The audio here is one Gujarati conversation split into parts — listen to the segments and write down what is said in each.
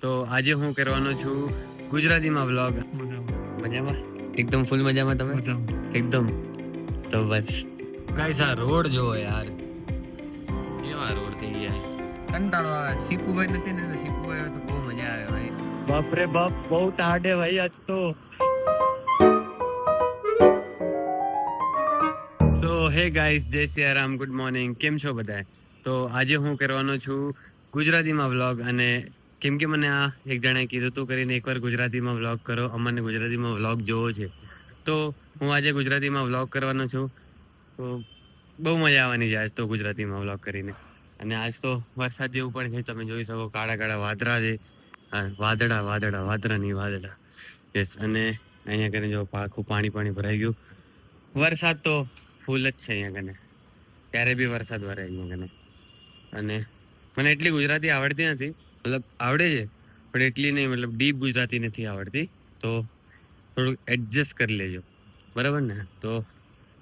તો આજે હું કરવાનો છું ગુજરાતીમાં વ્લોગ. મજામાં એકદમ ફૂલ મજામાં તમે એકદમ. તો બસ ગાઈસ આ રોડ જોવો યાર, કેવા રોડ થઈ ગયા. કંટાળો આવે. સીપુભાઈ નથી ને, સીપુભાઈ હોય તો બહુ મજા આવે ભાઈ. બાપ રે બાપ, બહુ ટાઢે ભાઈ આજ તો. તો હે ગાઈસ, જય સિયા રામ, ગુડ મોર્નિંગ. કેમ છો બધા? તો આજે હું કરવાનો છું ગુજરાતીમાં વ્લોગ. અને કેમ કે મને આ એક જણાએ કીધું તું કરીને એકવાર ગુજરાતીમાં વ્લોગ કરો, અમને ગુજરાતીમાં વ્લોગ જોવો છે. તો હું આજે ગુજરાતીમાં વ્લોગ કરવાનો છું. તો બહુ મજા આવવાની છે આજ તો ગુજરાતીમાં વ્લોગ કરીને. અને આજ તો વરસાદ જેવું પણ છે, તમે જોઈ શકો. કાળા કાળા વાદળા છે. હા, વાદળા. યસ. અને અહીંયા કરીને જો આખું પાણી ભરાઈ ગયું. વરસાદ તો ફૂલ જ છે અહીંયા કને. ત્યારે બી વરસાદ વરાય અહીંયા કને. અને મને એટલી ગુજરાતી આવડતી નથી, મતલબ આવડે છે પણ એટલી નહીં, મતલબ ડીપ ગુજરાતી નથી આવડતી. તો થોડુંક એડજસ્ટ કરી લેજો, બરાબર ને? તો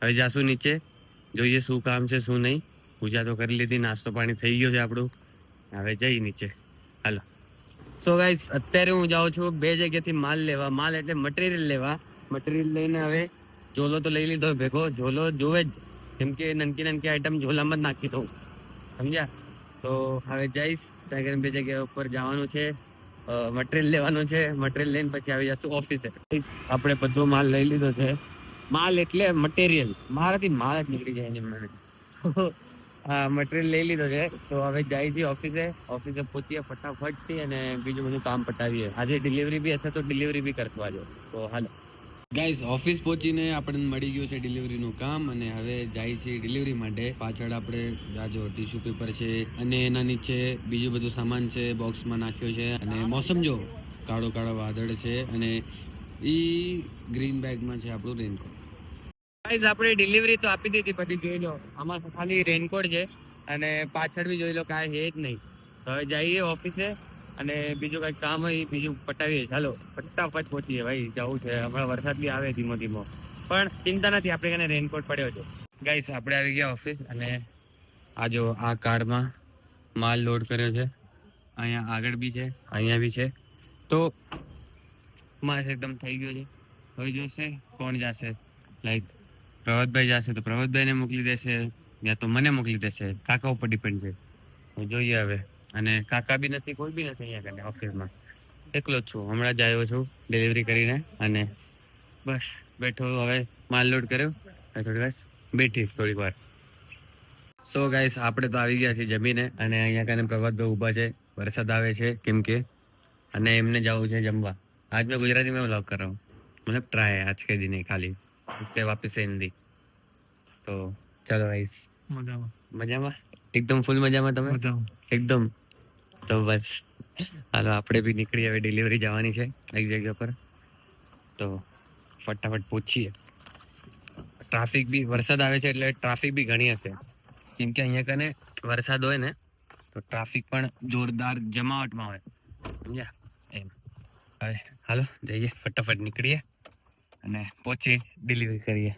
હવે જાશું નીચે, જોઈએ શું કામ છે શું નહીં. પૂજા તો કરી લીધી, નાસ્તો પાણી થઈ ગયો છે આપણું. હવે જઈ નીચે, હાલો. સો ગાઈસ, અત્યારે હું જાઉં છું 2 જગ્યાથી માલ લેવા. માલ એટલે મટીરિયલ લેવા. મટીરિયલ લઈને હવે ઝોલો તો લઈ લીધો ભેગો. ઝોલો જોવે જ, કેમ કે નનકી આઈટમ ઝોલામાં જ નાખી દઉં, સમજ્યા? તો હવે જઈશ ત્યાં 2 જગ્યા ઉપર જવાનું છે, મટીરિયલ લેવાનું છે. મટીરિયલ લઈને પછી આવી જશું ઓફિસે. આપણે બધો માલ લઈ લીધો છે. માલ એટલે મટીરિયલ, મારાથી માલ જ નીકળી જાય મને. હા, મટીરિયલ લઈ લીધો છે. તો હવે જાય છે ઓફિસે પહોંચીએ ફટાફટથી અને બીજું બધું કામ પટાવીએ. આજે ડિલિવરી બી હશે તો ડિલિવરી બી કરશું આજે. તો હાલો ગાઈસ, ઓફિસ પહોંચીને આપણને મળી ગયું છે ડિલિવરીનું કામ. અને હવે જાય છે ડિલિવરી માટે. પાછળ આપણે જાજો ટીશ્યુ પેપર છે અને એના નીચે બીજું બધું સામાન છે, બોક્સમાં નાખ્યો છે. અને મોસમ જો કાળો વાદળ છે અને ઈ ગ્રીન બેગમાં છે આપણું રેનકોટ. ગાઈસ, આપણે ડિલિવરી તો આપી દીધી, પછી જોઈ લો આમાં ખાલી રેનકોટ છે અને પાછળ બી જોઈ લો કાંઈ છે જ નહીં. તો હવે જઈએ ઓફિસે અને બીજું કંઈક કામ હોય બીજું પટાવીએ. ચાલો ફટાફટ પહોંચીએ ભાઈ, જવું છે. હમણાં વરસાદ બી આવે ધીમો પણ ચિંતા નથી, આપણે કને રેનકોટ પડ્યો છે. ગાઈસ, આપણે આવી ગયા ઓફિસ અને આ જો આ કારમાં માલ લોડ કર્યો છે. અહીંયા આગળ બી છે, અહીંયા બી છે. તો માસ એકદમ થઈ ગયો છે. હવે જોશે કોણ જશે. લાઈક પ્રવતભાઈ જશે તો પ્રવતભાઈને મોકલી દેશે, યા તો મને મોકલી દેશે. કાકા ઉપર ડિપેન્ડ છે, જોઈએ હવે. અને કાકા બી નથી, કોઈ બી નથી અહીંયા કને ઓફિસમાં. એકલો જ છું. હમણાં જ આવ્યો છું ડિલિવરી કરીને અને બસ બેઠો. હવે માલ લોડ કર્યો, થોડીક વાર. સો ગાઈસ, આપણે તો આવી ગયા છીએ જમીને અને અહીંયા કને પ્રભાતભાઈ ઊભા છે. વરસાદ આવે છે કેમ કે, અને એમને જવું છે જમવા. आज मैं गुजराती में व्लॉग कर रहा हूँ, मतलब ट्राई है आज के दिन खाली, इससे वापस से हिंदी. तो चलो गाइस, મજામાં એકદમ ફૂલ મજામાં તમે એકદમ. તો બસ હાલો, આપણે બી નીકળી. હવે ડિલિવરી જવાની છે એક જગ્યા પર, તો ફટાફટ પહોંચીએ. ટ્રાફિક બી, વરસાદ આવે છે એટલે ટ્રાફિક બી ઘણી હશે, કેમ કે અહીંયા કને વરસાદ હોય ને તો ટ્રાફિક પણ જોરદાર જમાવટમાં હોય, સમજ્યા? એમ. હવે હાલો જઈએ, ફટાફટ નીકળીએ અને પહોંચી ડિલિવરી કરીએ.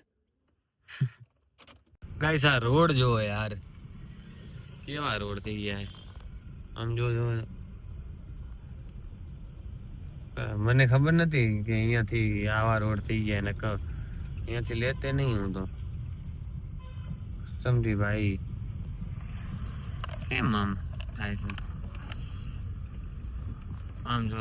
ગાઈસ, આ રોડ જોવો યાર, કેવા રોડ થઈ ગયા. આમ જો મને ખબર નથી કે અહીંયાથી આવા રોડ થઈ ગયા ને અહીંયાથી લેતે નહીં હું તો સમજી ભાઈ. કેમ આમ થાય છે? આમ જો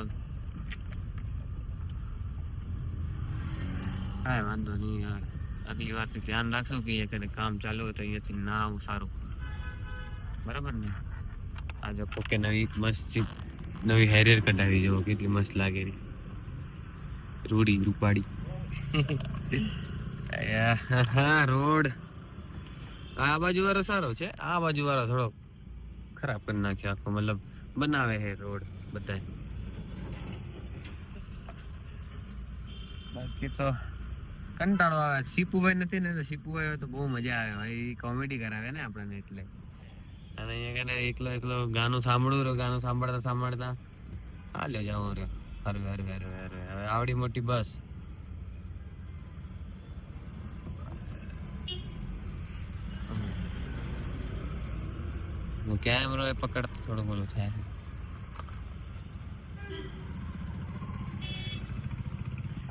કાંઈ વાંધો નહીં યાર. આગલી વાત ધ્યાન રાખશો કે અહીંયા કને કામ ચાલુ હોય તો અહીંયાથી ના આવું સારું, બરાબર ને? આ જો કોકે નવી મસ્જિદ, નવી હેરિયર કઢાવી, જો કેટલી મસ્ત લાગે રી રૂપાડી. હા, રોડ આ બાજુ વાળો સારો છે, આ બાજુ વાળો થોડો ખરાબ કરી નાખ્યો આખો. મતલબ બનાવે છે રોડ બધા. બાકી તો કંટાળો આવે. સીપુભાઈ નથી ને, તો સીપુભાઈ હોય તો બહુ મજા આવે ભાઈ. કોમેડી કરાવે ને આપણને એટલે. અને અહીંયા કને એકલો ગાનું સાંભળતા હાલ્યો જાઉં રે. હવે આવડી મોટી બસ. કેમેરો એ પકડતો થોડું ઘણું થાય.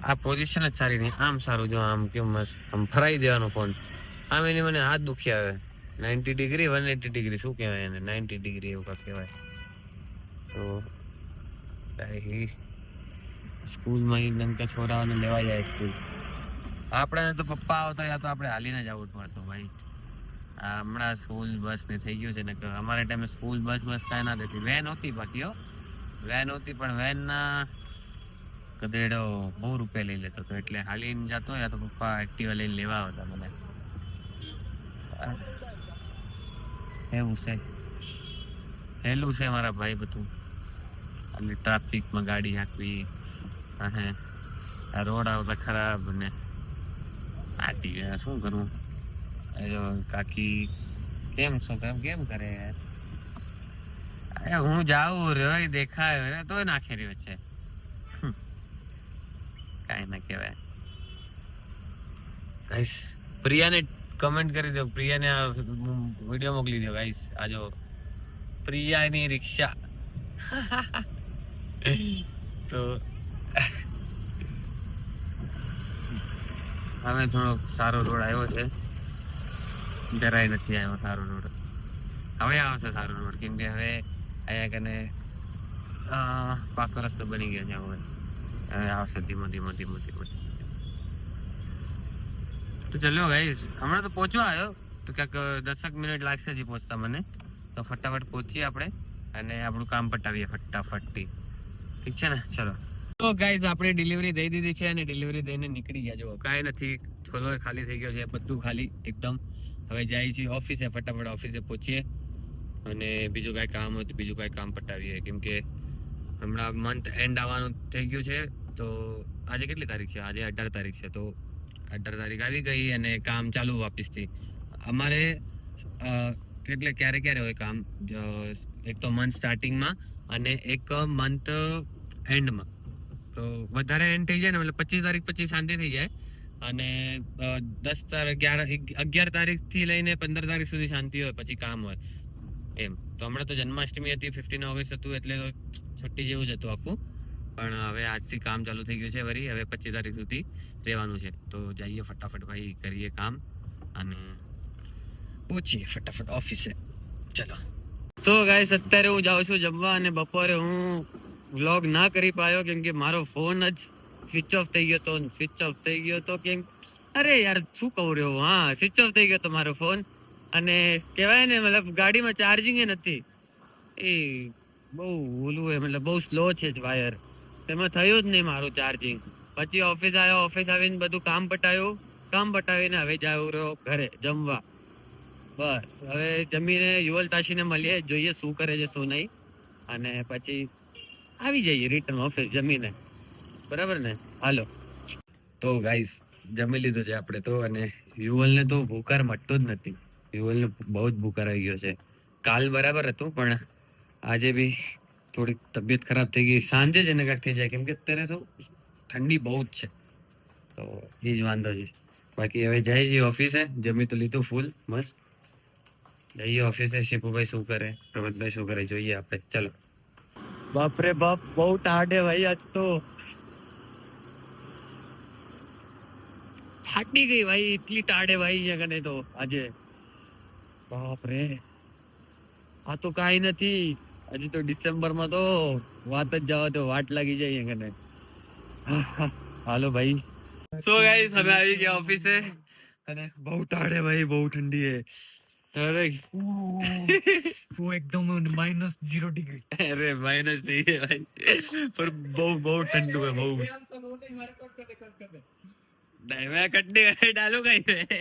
આ પોઝિશન જ સારી નહીં, આમ સારું જો, આમ કેમ મસ્ત આમ ફરાઈ દેવાનો ફોન. આમ એની મને હાથ દુખી આવે. 90 ડિગ્રી 180 ડિગ્રી શું કહેવાય એને, 90 ડિગ્રી એવું કાંઈક કહેવાય. તો સ્કૂલમાં નમકા છોરાઓને લેવા જાય સ્કૂલ. આપણે તો પપ્પા આવતા યા તો આપણે હાલીને જ આવવું પડતું ભાઈ. આ હમણાં સ્કૂલ બસ ને થઈ ગયું છે ને, અમારા ટાઈમે સ્કૂલ બસ કાંઈ ના દેતી. વેન હોતી બાકી, હો વેન હોતી, પણ વેન ના ગધેડો બહુ રૂપિયા લઈ લેતો હતો, એટલે હાલીને જતો યા તો પપ્પા એક્ટિવા લઈને લેવા આવતા મને. એવું છે, હેલું છે મારા ભાઈ બધું. અને ટ્રાફિકમાં ગાડી હાંકવી, આ રોડ આવતા ખરાબ ને શું કરું. કાકી કેમ શું કેમ કરે યાર, હું જાઉં રે દેખાય તો નાખે રહ્યો છે, કાંઈ ના કહેવાય. ગાઈસ પ્રિયાને કમેન્ટ કરી દો, પ્રિયાને આ વિડીયો મોકલી દો ગાઈસ. આ જો પ્રિયાની રિક્ષા. તો હવે થોડો સારો રોડ આવ્યો છે, જરાય નથી આવ્યો સારો રોડ. હવે આવશે સારો રોડ, કેમ કે હવે અહીંયા કને પાકો રસ્તો બની ગયો છે. હવે આવશે ધીમો ધીમો. તો ચલો ગાઈસ, હમણાં તો પહોંચવા આવ્યો, તો ક્યાંક 10 મિનિટ લાગશે હજી પહોંચતા મને. તો ફટાફટ પહોંચીએ આપણે અને આપણું કામ પટાવીએ ફટાફટથી. ઠીક છે ને, ચલો. તો ગાઈસ આપણે ડિલિવરી દઈ દીધી છે અને ડિલિવરી દઈને નીકળી ગયા. જો કાંઈ નથી, થોડો ખાલી થઈ ગયો છે, બધું ખાલી એકદમ. હવે જાય છે ઓફિસે, ફટાફટ ઓફિસે પહોંચીએ અને બીજું કાંઈ કામ હોય તો બીજું કાંઈ કામ પટાવીએ, કેમ કે હમણાં મંથ એન્ડ આવવાનું થઈ ગયું છે. તો આજે કેટલી તારીખ છે? આજે 18 તારીખ છે. તો 18 તારીખ આવી ગઈ અને કામ ચાલુ વાપસથી. અમારે ક્યારે હોય કામ, એક તો મંથ સ્ટાર્ટિંગમાં અને એક મંથ એન્ડમાં. તો વધારે એન્ડ થઈ જાય ને, મતલબ 25 તારીખ પછી શાંતિ થઈ જાય અને 11 તારીખથી લઈને 15 તારીખ સુધી શાંતિ હોય, પછી કામ હોય એમ. તો હમણાં તો જન્માષ્ટમી હતી, 15 ઓગસ્ટ હતું, એટલે છુટ્ટી જેવું જ હતું આખું. પણ હવે આજથી કામ ચાલુ થઈ ગયું છે વળી. હવે 25 તારીખ સુધી રહેવાનું છે. તો જઈએ ફટાફટ ભાઈ, કરીએ કામ અને પહોંચીએ ફટાફટ ઓફિસે. ચલો. સો ગાઈસ અત્યારે હું જાઉં છું જમવા, અને બપોરે હું વ્લોગ ના કરી પાયો કેમ કે મારો ફોન જ સ્વિચ ઓફ થઈ ગયો હતો. કેમ, અરે યાર શું કહું રહ્યો, હા સ્વિચ ઓફ થઈ ગયો હતો મારો ફોન. અને કહેવાય ને, મતલબ ગાડીમાં ચાર્જિંગ નથી, એ બહુ ઓલું હોય, મતલબ બહુ સ્લો છે વાયર, એમાં થયું જ નહીં મારું ચાર્જિંગ. પછી ઓફિસ આવ્યો, ઓફિસ આવીને બધું કામ પટાવીને હવે જાઉં રહ્યો ઘરે જમવા. બસ હવે જમીને યુવલ તાશીને મળીએ, જોઈએ શું કરે છે શું નહીં, અને પછી આવી જઈએ રિટર્ન ઓફિસ જમીને. બરાબર ને? હાલો. તો ગાઈસ જમી લીધું છે આપણે તો, અને યુવલને તો ભૂકાર મટતો જ નથી. યુવલને બહુ જ ભૂકાર આવી ગયો છે. કાલ બરાબર હતું, પણ આજે બી થોડીક તબિયત ખરાબ થઈ ગઈ. સાંજે જ એને કાંઈક થઈ જાય, કેમ કે અત્યારે તો ઠંડી બહુ જ છે, તો એ જ વાંધો છે. બાકી હવે જાય છે ઓફિસે, જમી તો લીધું ફૂલ મસ્ત. જઈએ ઓફિસે. શિપુભાઈ શું કરે, પ્રમોદભાઈ શું કરે, જોઈએ આપણે. ચલો. બાપરે બાપ, બહુ ટાઢે ભાઈ, આજ તો ફાટી ગઈ ભાઈ, એટલી ટાઢે ભાઈ અહીંયા કને તો આજે. બાપરે, આ તો કાંઈ નથી, હજી તો ડિસેમ્બરમાં તો વાત જ જવા દો, વાટ લાગી જાય અહીંયા કને. હાલો ભાઈ. સો ગાઈસ અમે આવી ગયા ઓફિસે, અને બહુ ટાઢે ભાઈ, બહુ ઠંડી હે. અરે वो एकदम -0 डिग्री। अरे माइनस नहीं है भाई, पर बहुत ठंडू है बहुत। नहीं मैं कटने डालूंगा ही मैं।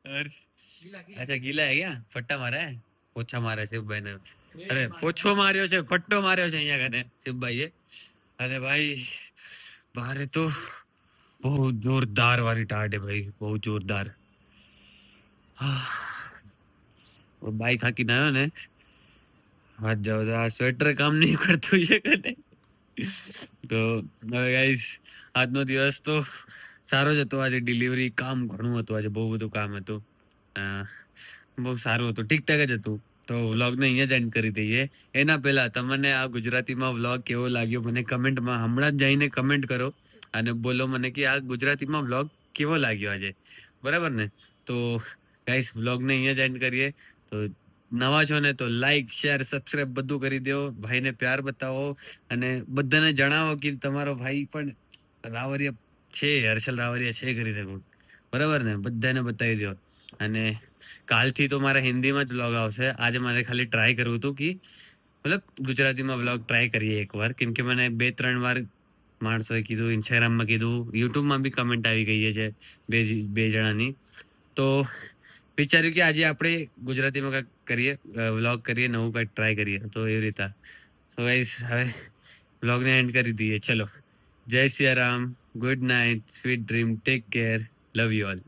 और अच्छा गीला है क्या? फट्टा मारा है, पोछा मारा है शिवभाई ने. अरे पोछो मार्यो છે, ફટ્ટો માર્યો છે અહીંયા કને શિવભાઈએ. અને ભાઈ બારે તો બહુ જોરદાર વાળી ટાઢ है भाई, બહુ જોરદાર. બાઈક હાકીને આવ્યો ને, હાથ જાવ તો આ સ્વેટર કામ નહીં કરતું છે કને. તો હવે ગાઈસ આજનો દિવસ તો સારો જ હતો. આજે ડિલિવરી કામ ઘણું હતું, આજે બહુ બધું કામ હતું, બહુ સારું હતું, ઠીક ઠાક જ હતું. તો વ્લોગને અહીંયા જ એન્ડ કરી દઈએ. એના પહેલા તમને આ ગુજરાતીમાં વ્લોગ કેવો લાગ્યો મને કમેન્ટમાં હમણાં જ જઈને કમેન્ટ કરો અને બોલો મને કે આ ગુજરાતીમાં વ્લોગ કેવો લાગ્યો આજે, બરાબર ને? તો ગાઈસ વ્લોગને અહીંયા જ એન્ડ કરીએ. તો નવા છો ને તો લાઈક શેર સબસ્ક્રાઇબ બધું કરી દો, ભાઈને પ્યાર બતાવો અને બધાને જણાવો કે તમારો ભાઈ પણ રાવરિયા છે, હર્ષલ રાવરિયા છે કરીને ગુણ, બરાબર ને? બધાને બતાવી દો. અને કાલથી તો મારા હિન્દીમાં જ વ્લોગ આવશે. આજે મારે ખાલી ટ્રાય કરવું હતું કે મતલબ ગુજરાતીમાં વ્લોગ ટ્રાય કરીએ એકવાર, કેમ કે મને 2-3 વાર માણસોએ કીધું, ઇન્સ્ટાગ્રામમાં કીધું, યુટ્યુબમાં બી કમેન્ટ આવી ગઈ છે બે જણાની. તો વિચાર્યું કે આજે આપણે ગુજરાતીમાં કંઈક કરીએ, વ્લોગ કરીએ, નવું કંઈક ટ્રાય કરીએ. તો એવી રીતે સો ગાઈસ હવે વ્લોગને એન્ડ કરી દઈએ. ચલો, Jai Siya Ram, good night, sweet dream, take care, love you all.